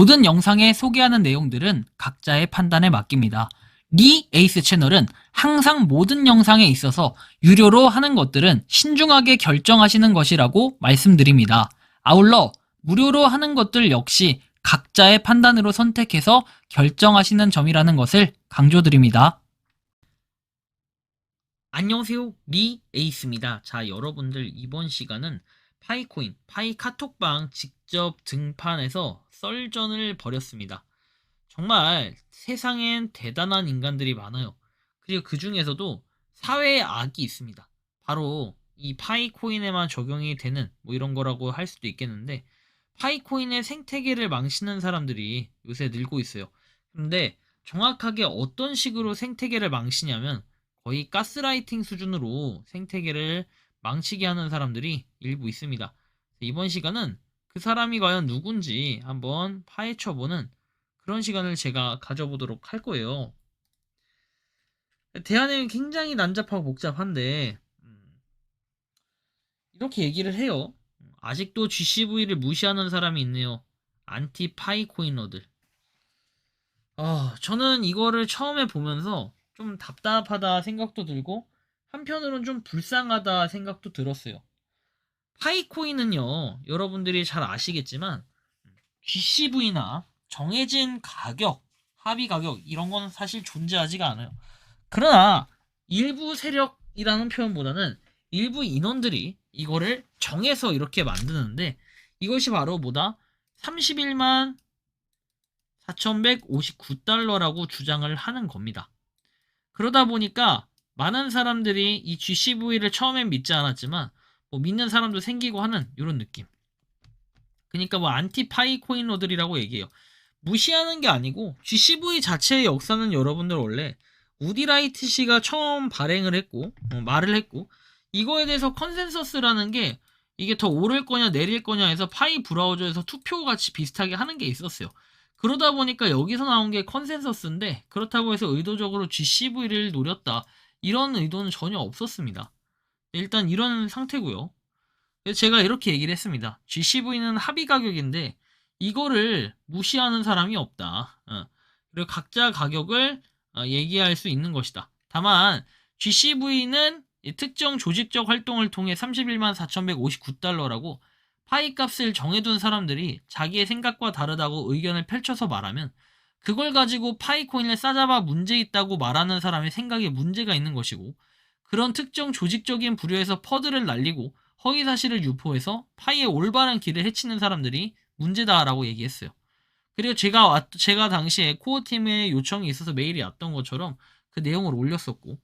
모든 영상에 소개하는 내용들은 각자의 판단에 맡깁니다. 리 에이스 채널은 항상 모든 영상에 있어서 유료로 하는 것들은 신중하게 결정하시는 것이라고 말씀드립니다. 아울러 무료로 하는 것들 역시 각자의 판단으로 선택해서 결정하시는 점이라는 것을 강조드립니다. 안녕하세요, 리 에이스입니다. 자, 여러분들 이번 시간은 파이코인, 파이 카톡방 직접 등판해서 썰전을 벌였습니다. 정말 세상엔 대단한 인간들이 많아요. 그리고 그 중에서도 사회의 악이 있습니다. 바로 이 파이코인에만 적용이 되는 뭐 이런 거라고 할 수도 있겠는데, 파이코인의 생태계를 망치는 사람들이 요새 늘고 있어요. 근데 정확하게 어떤 식으로 생태계를 망치냐면 거의 가스라이팅 수준으로 생태계를 망치게 하는 사람들이 일부 있습니다. 이번 시간은 그 사람이 과연 누군지 한번 파헤쳐보는 그런 시간을 제가 가져보도록 할 거예요. 대안은 굉장히 난잡하고 복잡한데 이렇게 얘기를 해요. 아직도 GCV를 무시하는 사람이 있네요. 안티 파이코이너들. 저는 이거를 처음에 보면서 좀 답답하다 생각도 들고 한편으로는 좀 불쌍하다 생각도 들었어요. 파이코인은요, 여러분들이 잘 아시겠지만 GCV나 정해진 가격, 합의 가격 이런 건 사실 존재하지가 않아요. 그러나 일부 세력이라는 표현보다는 일부 인원들이 이거를 정해서 이렇게 만드는데 이것이 바로 뭐다? 31만 4,159달러라고 주장을 하는 겁니다. 그러다 보니까 많은 사람들이 이 GCV를 처음엔 믿지 않았지만 뭐 믿는 사람도 생기고 하는 이런 느낌. 그러니까 뭐 안티파이코인러들이라고 얘기해요. 무시하는 게 아니고 GCV 자체의 역사는 여러분들 원래 우디라이트 씨가 처음 발행을 했고 말을 했고 이거에 대해서 컨센서스라는 게 이게 더 오를 거냐 내릴 거냐 해서 파이 브라우저에서 투표 같이 비슷하게 하는 게 있었어요. 그러다 보니까 여기서 나온 게 컨센서스인데 그렇다고 해서 의도적으로 GCV를 노렸다 이런 의도는 전혀 없었습니다. 일단 이런 상태고요. 제가 이렇게 얘기를 했습니다. GCV는 합의 가격인데 이거를 무시하는 사람이 없다. 그리고 각자 가격을 얘기할 수 있는 것이다. 다만 GCV는 특정 조직적 활동을 통해 31만 4,159달러라고 파이 값을 정해둔 사람들이 자기의 생각과 다르다고 의견을 펼쳐서 말하면 그걸 가지고 파이코인을 싸잡아 문제 있다고 말하는 사람의 생각에 문제가 있는 것이고 그런 특정 조직적인 부류에서 퍼드를 날리고 허위사실을 유포해서 파이의 올바른 길을 해치는 사람들이 문제다라고 얘기했어요. 그리고 제가 당시에 코어팀에 요청이 있어서 메일이 왔던 것처럼 그 내용을 올렸었고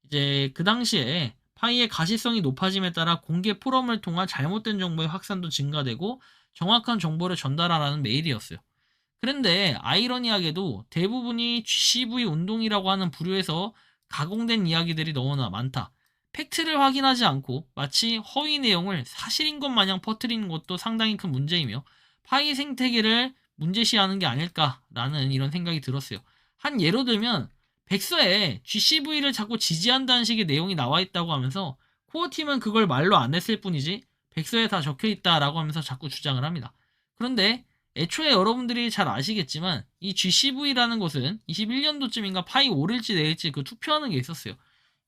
이제 그 당시에 파이의 가시성이 높아짐에 따라 공개 포럼을 통한 잘못된 정보의 확산도 증가되고 정확한 정보를 전달하라는 메일이었어요. 그런데 아이러니하게도 대부분이 GCV 운동이라고 하는 부류에서 가공된 이야기들이 너무나 많다. 팩트를 확인하지 않고 마치 허위 내용을 사실인 것 마냥 퍼뜨리는 것도 상당히 큰 문제이며 파이 생태계를 문제시하는 게 아닐까라는 이런 생각이 들었어요. 한 예로 들면 백서에 GCV를 자꾸 지지한다는 식의 내용이 나와 있다고 하면서 코어팀은 그걸 말로 안 했을 뿐이지 백서에 다 적혀 있다라고 하면서 자꾸 주장을 합니다. 그런데 애초에 여러분들이 잘 아시겠지만 이 GCV라는 것은 21년도쯤인가 파이 오를지 내릴지 그 투표하는 게 있었어요.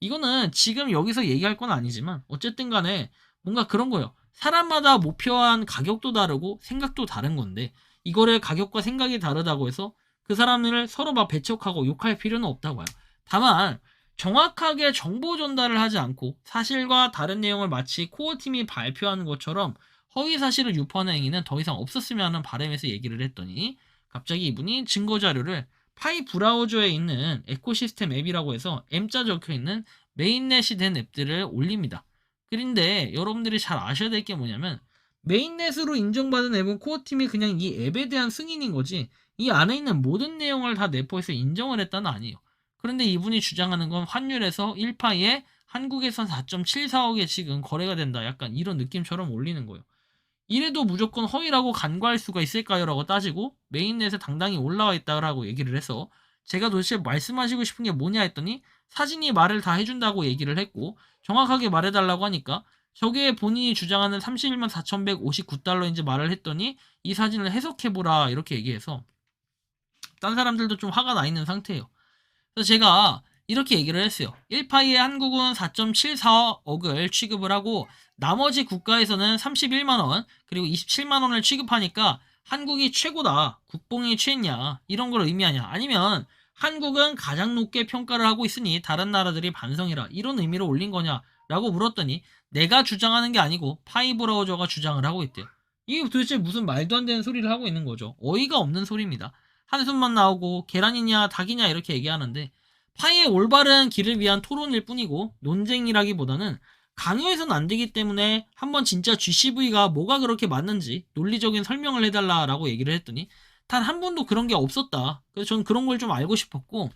이거는 지금 여기서 얘기할 건 아니지만 어쨌든 간에 뭔가 그런 거예요. 사람마다 목표한 가격도 다르고 생각도 다른 건데 이거를 가격과 생각이 다르다고 해서 그 사람을 서로 막 배척하고 욕할 필요는 없다고 해요. 다만 정확하게 정보 전달을 하지 않고 사실과 다른 내용을 마치 코어팀이 발표하는 것처럼 허위 사실을 유포하는 행위는 더 이상 없었으면 하는 바람에서 얘기를 했더니 갑자기 이분이 증거 자료를 파이 브라우저에 있는 에코시스템 앱이라고 해서 M자 적혀있는 메인넷이 된 앱들을 올립니다. 그런데 여러분들이 잘 아셔야 될 게 뭐냐면 메인넷으로 인정받은 앱은 코어팀이 그냥 이 앱에 대한 승인인 거지 이 안에 있는 모든 내용을 다 내포해서 인정을 했다는 아니에요. 그런데 이분이 주장하는 건 환율에서 1파이에 한국에선 4.74억에 지금 거래가 된다 약간 이런 느낌처럼 올리는 거예요. 이래도 무조건 허위라고 간과할 수가 있을까요? 라고 따지고 메인넷에 당당히 올라와 있다라고 얘기를 해서 제가 도대체 말씀하시고 싶은 게 뭐냐 했더니 사진이 말을 다 해준다고 얘기를 했고 정확하게 말해달라고 하니까 저게 본인이 주장하는 31만 4,159달러인지 말을 했더니 이 사진을 해석해보라 이렇게 얘기해서 딴 사람들도 좀 화가 나 있는 상태예요. 그래서 제가 이렇게 얘기를 했어요. 1파이에 한국은 4.74억을 취급을 하고 나머지 국가에서는 31만원 그리고 27만원을 취급하니까 한국이 최고다. 국뽕이 최냐 이런 걸 의미하냐 아니면 한국은 가장 높게 평가를 하고 있으니 다른 나라들이 반성해라 이런 의미로 올린 거냐 라고 물었더니 내가 주장하는 게 아니고 파이 브라우저가 주장을 하고 있대요. 이게 도대체 무슨 말도 안 되는 소리를 하고 있는 거죠. 어이가 없는 소리입니다. 한숨만 나오고 계란이냐 닭이냐 이렇게 얘기하는데 파이의 올바른 길을 위한 토론일 뿐이고 논쟁이라기보다는 강요해서는 안 되기 때문에 한번 진짜 GCV가 뭐가 그렇게 맞는지 논리적인 설명을 해달라라고 얘기를 했더니 단 한 번도 그런 게 없었다. 그래서 저는 그런 걸 좀 알고 싶었고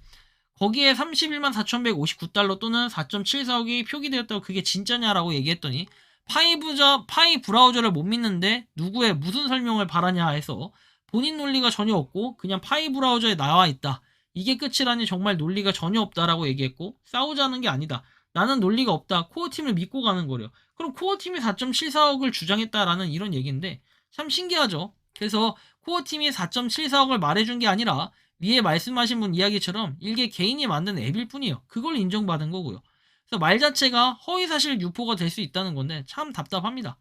거기에 31만 4,159달러 또는 4.74억이 표기되었다고 그게 진짜냐라고 얘기했더니 파이 브라우저를 못 믿는데 누구의 무슨 설명을 바라냐 해서 본인 논리가 전혀 없고 그냥 파이 브라우저에 나와 있다. 이게 끝이라니 정말 논리가 전혀 없다라고 얘기했고 싸우자는 게 아니다. 나는 논리가 없다. 코어팀을 믿고 가는 거래요. 그럼 코어팀이 4.74억을 주장했다라는 이런 얘기인데 참 신기하죠. 그래서 코어팀이 4.74억을 말해준 게 아니라 위에 말씀하신 분 이야기처럼 일개 개인이 만든 앱일 뿐이에요. 그걸 인정받은 거고요. 그래서 말 자체가 허위사실 유포가 될 수 있다는 건데 참 답답합니다.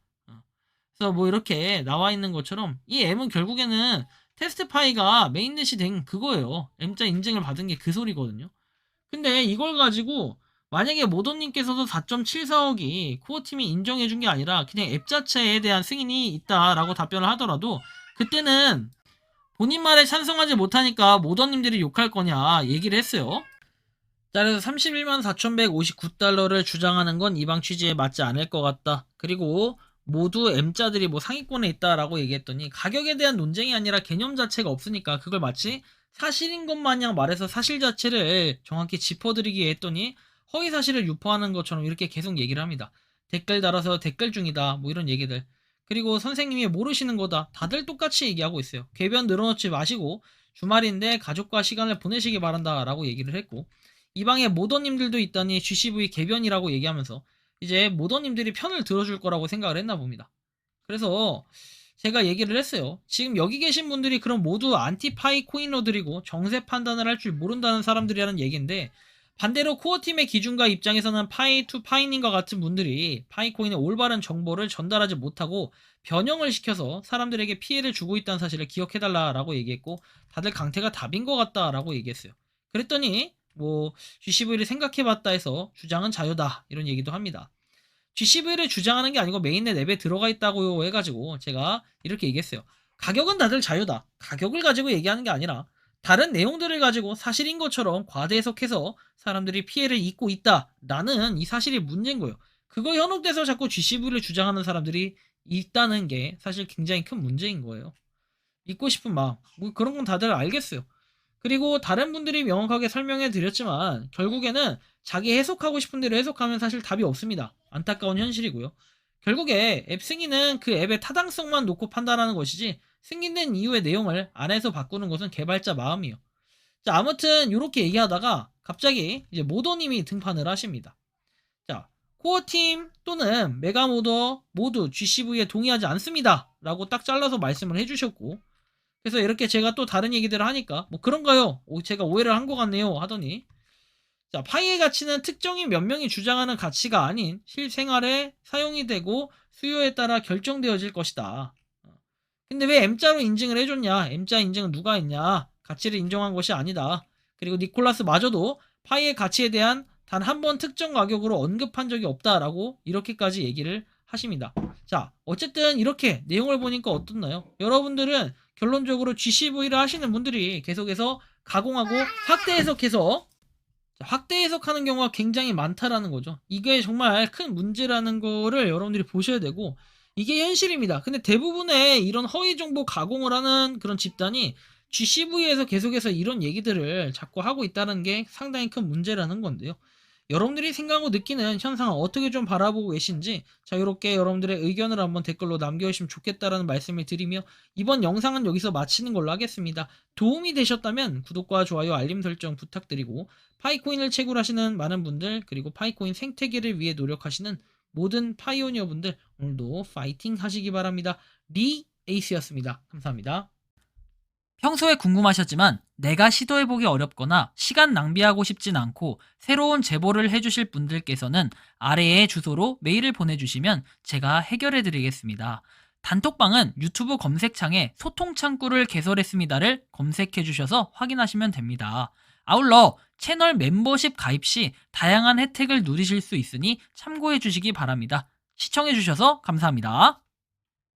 그래서 뭐 이렇게 나와 있는 것처럼 이 M은 결국에는 테스트 파이가 메인넷이 된 그거예요. M자 인증을 받은 게 그 소리거든요. 근데 이걸 가지고 만약에 모더님께서도 4.74억이 코어팀이 인정해준 게 아니라 그냥 앱 자체에 대한 승인이 있다라고 답변을 하더라도 그때는 본인 말에 찬성하지 못하니까 모더님들이 욕할 거냐 얘기를 했어요. 자, 그래서 31만 4,159달러를 주장하는 건 이방 취지에 맞지 않을 것 같다. 그리고 모두 M자들이 뭐 상위권에 있다라고 얘기했더니 가격에 대한 논쟁이 아니라 개념 자체가 없으니까 그걸 마치 사실인 것 마냥 말해서 사실 자체를 정확히 짚어드리기 했더니 허위 사실을 유포하는 것처럼 이렇게 계속 얘기를 합니다. 댓글 달아서 댓글 중이다. 뭐 이런 얘기들. 그리고 선생님이 모르시는 거다. 다들 똑같이 얘기하고 있어요. 궤변 늘어놓지 마시고 주말인데 가족과 시간을 보내시기 바란다 라고 얘기를 했고 이 방에 모더님들도 있다니 GCV 개변이라고 얘기하면서 이제 모더님들이 편을 들어줄 거라고 생각을 했나 봅니다. 그래서 제가 얘기를 했어요. 지금 여기 계신 분들이 그럼 모두 안티파이 코인러들이고 정세 판단을 할 줄 모른다는 사람들이라는 얘기인데 반대로 코어팀의 기준과 입장에서는 파이 투 파이님과 같은 분들이 파이코인의 올바른 정보를 전달하지 못하고 변형을 시켜서 사람들에게 피해를 주고 있다는 사실을 기억해달라라고 얘기했고 다들 강태가 답인 것 같다라고 얘기했어요. 그랬더니 뭐 GCV를 생각해봤다 해서 주장은 자유다 이런 얘기도 합니다. GCV를 주장하는 게 아니고 메인넷 앱에 들어가 있다고 해가지고 제가 이렇게 얘기했어요. 가격은 다들 자유다. 가격을 가지고 얘기하는 게 아니라 다른 내용들을 가지고 사실인 것처럼 과대 해석해서 사람들이 피해를 입고 있다라는 이 사실이 문제인 거예요. 그거 현혹돼서 자꾸 GCV를 주장하는 사람들이 있다는 게 사실 굉장히 큰 문제인 거예요. 믿고 싶은 마음. 뭐 그런 건 다들 알겠어요. 그리고 다른 분들이 명확하게 설명해 드렸지만 결국에는 자기 해석하고 싶은 대로 해석하면 사실 답이 없습니다. 안타까운 현실이고요. 결국에 앱 승인은 그 앱의 타당성만 놓고 판단하는 것이지 승인된 이후의 내용을 안에서 바꾸는 것은 개발자 마음이에요. 자, 아무튼 이렇게 얘기하다가 갑자기 이제 모더님이 등판을 하십니다. 자, 코어팀 또는 메가모더 모두 GCV에 동의하지 않습니다. 라고 딱 잘라서 말씀을 해주셨고 그래서 이렇게 제가 또 다른 얘기들을 하니까 뭐 그런가요? 제가 오해를 한 것 같네요 하더니 자, 파이의 가치는 특정인 몇 명이 주장하는 가치가 아닌 실생활에 사용이 되고 수요에 따라 결정되어질 것이다. 근데 왜 M자로 인증을 해줬냐? M자 인증은 누가 했냐? 가치를 인정한 것이 아니다. 그리고 니콜라스마저도 파이의 가치에 대한 단 한 번 특정 가격으로 언급한 적이 없다라고 이렇게까지 얘기를 하십니다. 자, 어쨌든 이렇게 내용을 보니까 어떻나요? 여러분들은 결론적으로 GCV를 하시는 분들이 계속해서 가공하고 확대 해석해서 확대 해석하는 경우가 굉장히 많다라는 거죠. 이게 정말 큰 문제라는 거를 여러분들이 보셔야 되고 이게 현실입니다. 근데 대부분의 이런 허위 정보 가공을 하는 그런 집단이 GCV에서 계속해서 이런 얘기들을 자꾸 하고 있다는 게 상당히 큰 문제라는 건데요. 여러분들이 생각하고 느끼는 현상을 어떻게 좀 바라보고 계신지 자유롭게 여러분들의 의견을 한번 댓글로 남겨주시면 좋겠다라는 말씀을 드리며 이번 영상은 여기서 마치는 걸로 하겠습니다. 도움이 되셨다면 구독과 좋아요 알림 설정 부탁드리고 파이코인을 채굴하시는 많은 분들 그리고 파이코인 생태계를 위해 노력하시는 모든 파이오니어 분들 오늘도 파이팅 하시기 바랍니다. 리 에이스였습니다. 감사합니다. 평소에 궁금하셨지만 내가 시도해보기 어렵거나 시간 낭비하고 싶진 않고 새로운 제보를 해주실 분들께서는 아래의 주소로 메일을 보내주시면 제가 해결해드리겠습니다. 단톡방은 유튜브 검색창에 소통창구를 개설했습니다를 검색해주셔서 확인하시면 됩니다. 아울러 채널 멤버십 가입 시 다양한 혜택을 누리실 수 있으니 참고해주시기 바랍니다. 시청해주셔서 감사합니다.